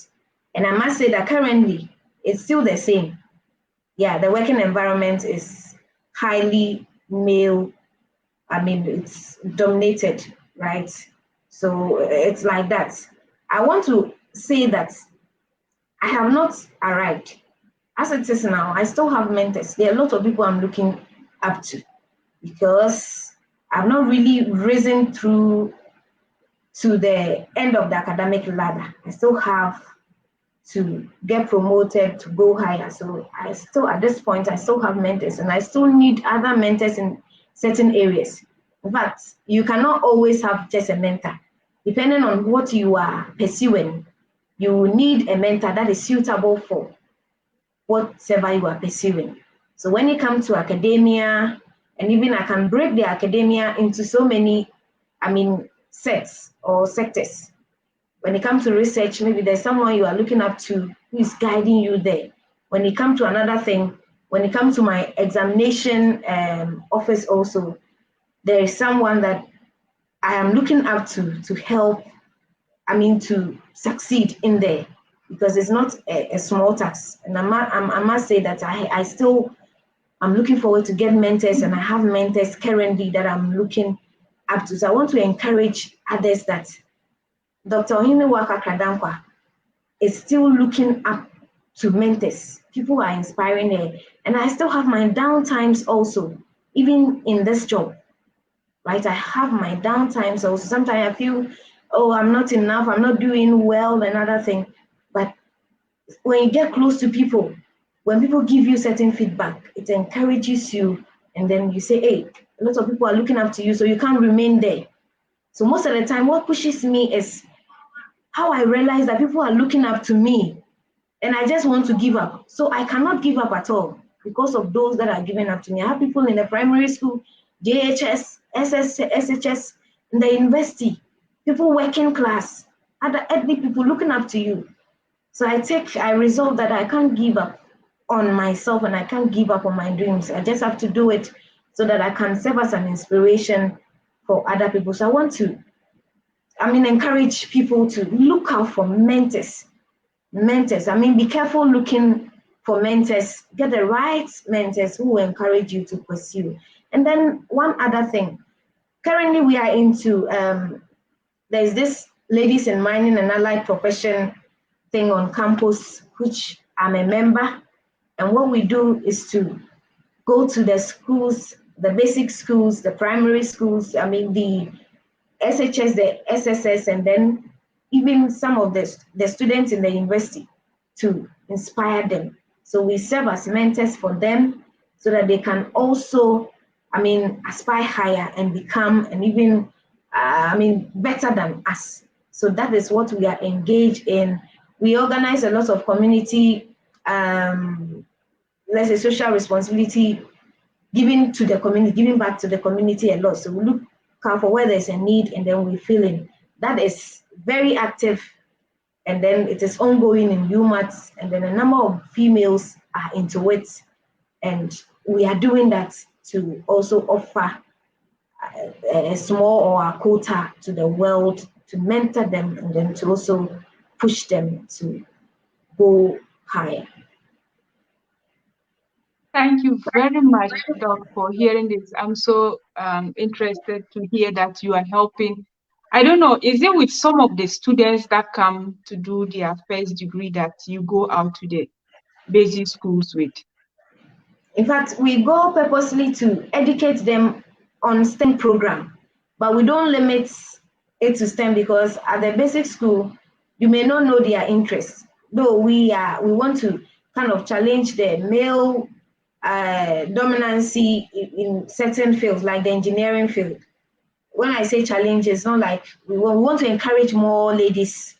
And I must say that currently, it's still the same. Yeah, the working environment is highly male. I mean, it's dominated, right? So it's like that. I want to say that I have not arrived. As it is now, I still have mentors. There are a lot of people I'm looking up to because I've not really risen through to the end of the academic ladder. I still have to get promoted to go higher. So I still, at this point, I still have mentors and I still need other mentors in certain areas. In fact, you cannot always have just a mentor. Depending on what you are pursuing, you need a mentor that is suitable for whatever you are pursuing. So when it comes to academia, and even I can break the academia into so many, sets or sectors. When it comes to research, maybe there's someone you are looking up to who is guiding you there. When it comes to another thing, when it comes to my examination office also, there is someone that I am looking up to help, to succeed in there because it's not a small task. And I must say that I'm looking forward to get mentors and I have mentors currently that I'm looking up to. So I want to encourage others that Dr. Ohenewaa Kradankwa is still looking up to mentors. People are inspiring her. And I still have my downtimes also, even in this job, right? I have my downtimes also. Sometimes I feel, oh, I'm not enough, I'm not doing well, another thing. But when you get close to people, when people give you certain feedback, it encourages you. And then you say, hey, a lot of people are looking up to you, so you can't remain there. So most of the time, what pushes me is how I realize that people are looking up to me and I just want to give up. So I cannot give up at all because of those that are giving up to me. I have people in the primary school, JHS, SHS, in the university, people working class, other ethnic people looking up to you. So I resolve that I can't give up on myself and I can't give up on my dreams. I just have to do it so that I can serve as an inspiration for other people. So I want to encourage people to look out for mentors. Mentors. Be careful looking for mentors. Get the right mentors who will encourage you to pursue. And then one other thing, currently we are into, there's this ladies in mining and allied profession thing on campus, which I'm a member. And what we do is to go to the schools, the basic schools, the primary schools, I mean, the SHS, the SSS, and then even some of the students in the university to inspire them. So we serve as mentors for them so that they can also, I mean, aspire higher and become and even, I mean, better than us. So that is what we are engaged in. We organize a lot of community, let's say, social responsibility, giving to the community, giving back to the community a lot. So we look out for where there's a need and then we fill in. That is very active, and then it is ongoing in UMAT, and then a number of females are into it, and we are doing that to also offer a small or a quota to the world to mentor them and then to also push them to go higher. Thank you very much, Doc, for hearing this. I'm so interested to hear that you are helping. I don't know, is it with some of the students that come to do their first degree that you go out to the basic schools with? In fact, we go purposely to educate them on STEM program, but we don't limit it to STEM because at the basic school, you may not know their interests. Though we want to kind of challenge the male dominancy in certain fields, like the engineering field. When I say challenge, it's not like we want to encourage more ladies.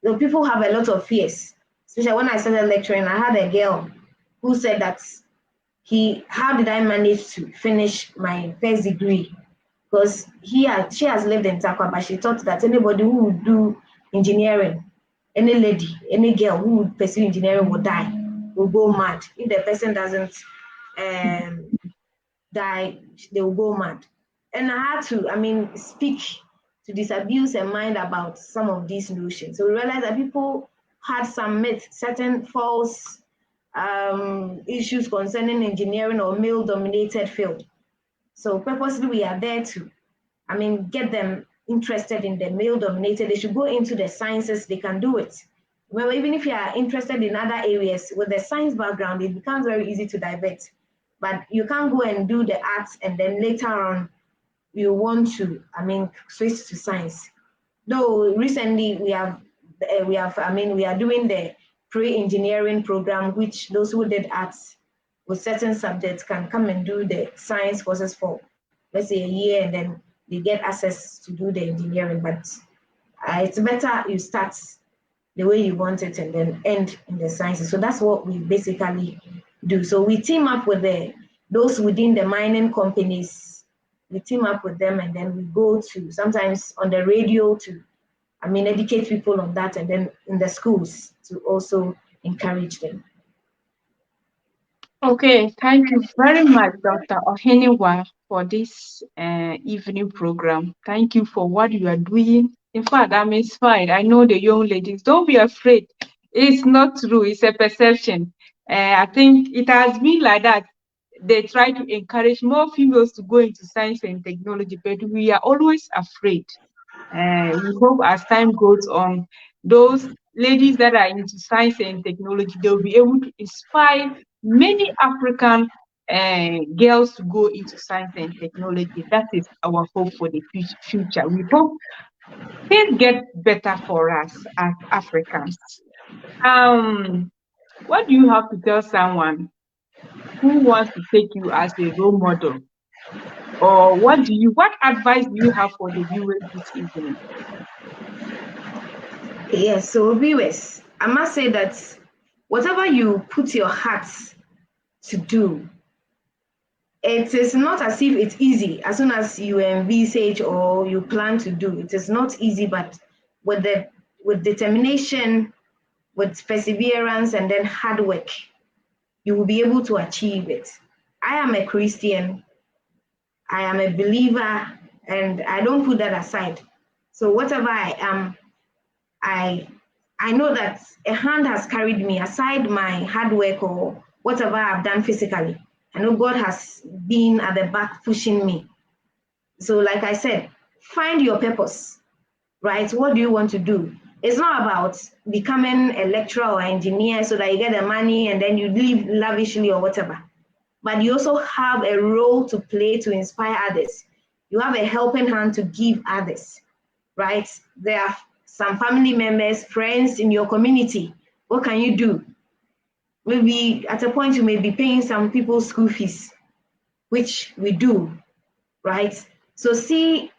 So people have a lot of fears. Especially when I started lecturing, I had a girl who said that how did I manage to finish my first degree? Because she has lived in Takwa, but she thought that anybody who would do engineering, any lady, any girl who would pursue engineering would die, will go mad. If the person doesn't die, they will go mad. And I had to, I mean, speak to disabuse a mind about some of these notions. So we realized that people had some myths, certain false issues concerning engineering or male-dominated field. So purposely, we are there to, I mean, get them interested in the male-dominated. They should go into the sciences. They can do it. Remember, even if you are interested in other areas with the science background, it becomes very easy to divert. But you can't go and do the arts and then later on you want to, I mean, switch to science. Though recently we are doing the pre-engineering program, which those who did arts with certain subjects can come and do the science courses for, let's say, a year, and then they get access to do the engineering. But it's better you start the way you want it and then end in the sciences. So that's what we basically do. So we team up with those within the mining companies. We team up with them and then we go to sometimes on the radio to, I mean, educate people on that, and then in the schools to also encourage them. Okay, thank you very much, Dr. Ohenewaa, for this evening program. Thank you for what you are doing. In fact, I'm inspired. I know the young ladies, don't be afraid. It's not true, it's a perception. I think it has been like that. They try to encourage more females to go into science and technology, but we are always afraid. We hope as time goes on, those ladies that are into science and technology, they'll be able to inspire many African girls to go into science and technology. That is our hope for the future. We hope things get better for us as Africans. What do you have to tell someone who wants to take you as a role model? Or what advice do you have for the viewers this evening? Yes, so viewers, I must say that whatever you put your heart to do, it is not as if it's easy as soon as you envisage or you plan to do. It is not easy, but with determination, with perseverance, and then hard work, you will be able to achieve it. I am a Christian. I am a believer, and I don't put that aside. So whatever I am, I know that a hand has carried me aside my hard work or whatever I've done physically. I know God has been at the back pushing me. So, like I said, find your purpose, right? What do you want to do? It's not about becoming a lecturer or engineer so that you get the money and then you live lavishly or whatever. But you also have a role to play to inspire others. You have a helping hand to give others, right? There are some family members, friends in your community. What can you do? Maybe at a point you may be paying some people's school fees, which we do, right? So see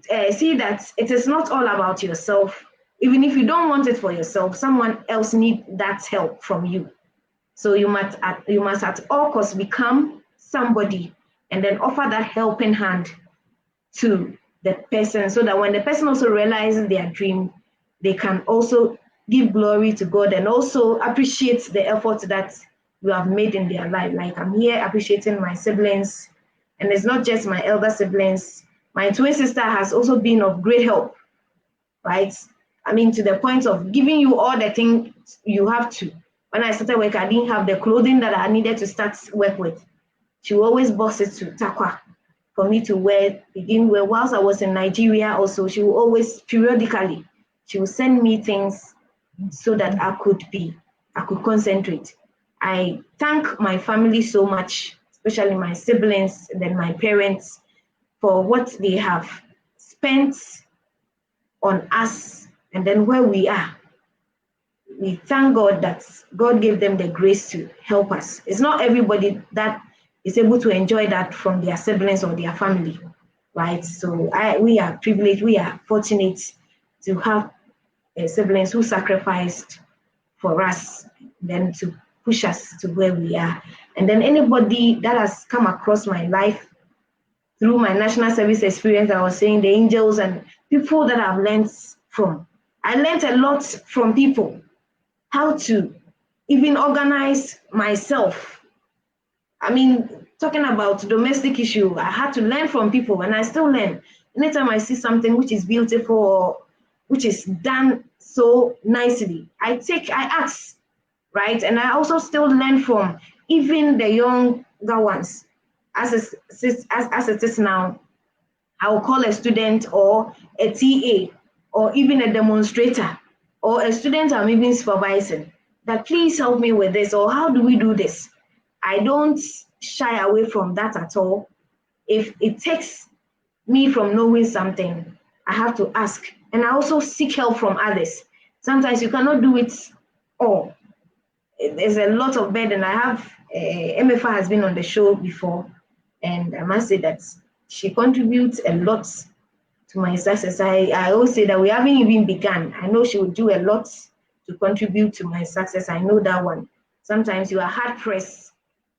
that it is not all about yourself. Even if you don't want it for yourself, someone else needs that help from you. So you must at all costs become somebody and then offer that helping hand to the person so that when the person also realizes their dream, they can also give glory to God and also appreciate the effort that you have made in their life. Like I'm here appreciating my siblings, and it's not just my elder siblings. My twin sister has also been of great help, right? I mean, to the point of giving you all the things you have to. When I started work, I didn't have the clothing that I needed to start work with. She will always box it to Takwa for me to wear, begin wear. Whilst I was in Nigeria also, she will always periodically, she will send me things so that I could concentrate. I thank my family so much, especially my siblings and then my parents, for what they have spent on us and then where we are. We thank God that God gave them the grace to help us. It's not everybody that is able to enjoy that from their siblings or their family, right? So we are privileged, we are fortunate to have siblings who sacrificed for us, then to push us to where we are. And then anybody that has come across my life through my national service experience, I was saying the angels and people that I've learned from. I learned a lot from people, how to even organize myself. I mean, talking about domestic issue, I had to learn from people and I still learn. Anytime I see something which is beautiful or which is done so nicely, I ask, right? And I also still learn from even the younger ones. As it is now, I will call a student or a TA or even a demonstrator or a student I'm even supervising that please help me with this or how do we do this? I don't shy away from that at all. If it takes me from knowing something, I have to ask. And I also seek help from others. Sometimes you cannot do it all. There's a lot of burden. I have MFA has been on the show before, and I must say that she contributes a lot to my success. I always say that we haven't even begun. I know she will do a lot to contribute to my success. I know that one. Sometimes you are hard pressed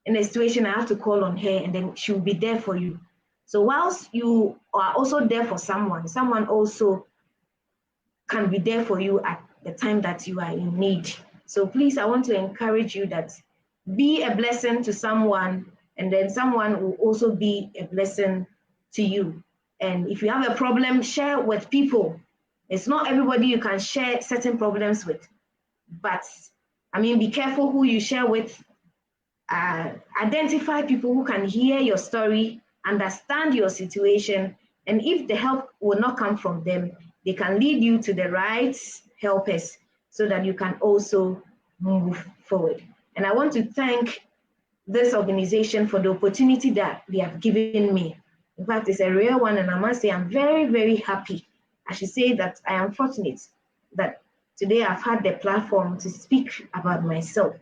in a situation, I have to call on her and then she will be there for you. So whilst you are also there for someone also can be there for you at the time that you are in need. So please, I want to encourage you that be a blessing to someone, and then someone will also be a blessing to you. And if you have a problem, share with people. It's not everybody you can share certain problems with, but I mean, be careful who you share with. Identify people who can hear your story, understand your situation, and if the help will not come from them, they can lead you to the right helpers so that you can also move forward. And I want to thank this organization for the opportunity that they have given me. In fact, it's a rare one, and I must say I'm very, very happy. I should say that I am fortunate that today I've had the platform to speak about myself,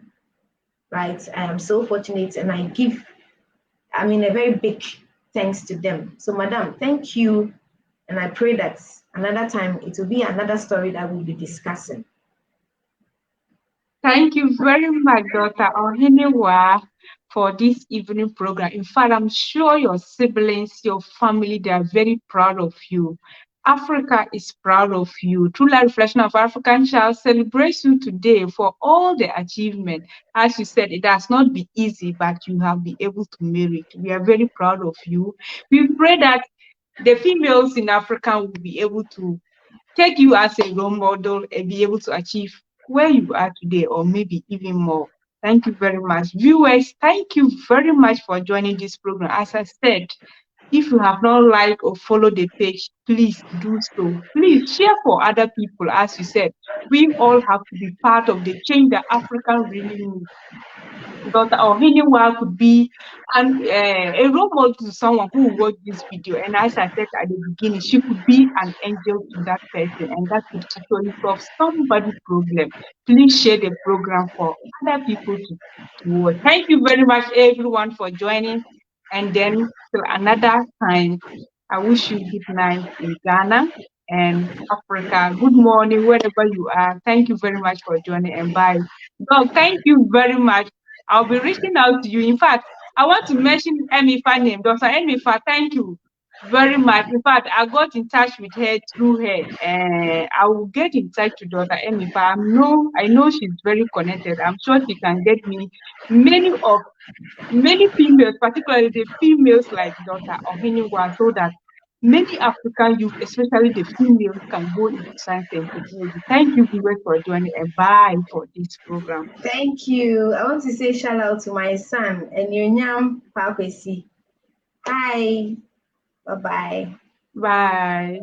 right? I am so fortunate, and I mean, a very big thanks to them. So, Madam, thank you, and I pray that another time it will be another story that we'll be discussing. Thank you very much, Dr. Ohenewaa, for this evening program. In fact, I'm sure your siblings, your family, they are very proud of you. Africa is proud of you. True Life Reflection of African Child celebrates you today for all the achievement. As you said, it has not been easy, but you have been able to make it. We are very proud of you. We pray that the females in Africa will be able to take you as a role model and be able to achieve where you are today or maybe even more. Thank you very much. Viewers, thank you very much for joining this program. As I said, if you have not liked or followed the page, please do so. Please share for other people. As you said, we all have to be part of the change that Africa really needs. Dr. Ohenewaa could be a role model to someone who will watch this video. And as I said at the beginning, she could be an angel to that person, and that could actually solve somebody's problem. Please share the program for other people to watch. Thank you very much, everyone, for joining. And then till another time, I wish you good night in Ghana and Africa. Good morning, wherever you are. Thank you very much for joining, and bye. Doc, thank you very much. I'll be reaching out to you. In fact, I want to mention Emifa name. Dr. Emifa, thank you very much. In fact, I got in touch with her through her. I will get in touch to Dr. Emifa. I know she's very connected. I'm sure she can get me many females, particularly the females like Dr. Ohenewaa, so that many African youth, especially the females, can go into science and technology. Thank you, viewers, for joining, and bye for this program. Thank you. I want to say shout out to my son, Enyonyam Pakwesi. Hi. Bye-bye. Bye.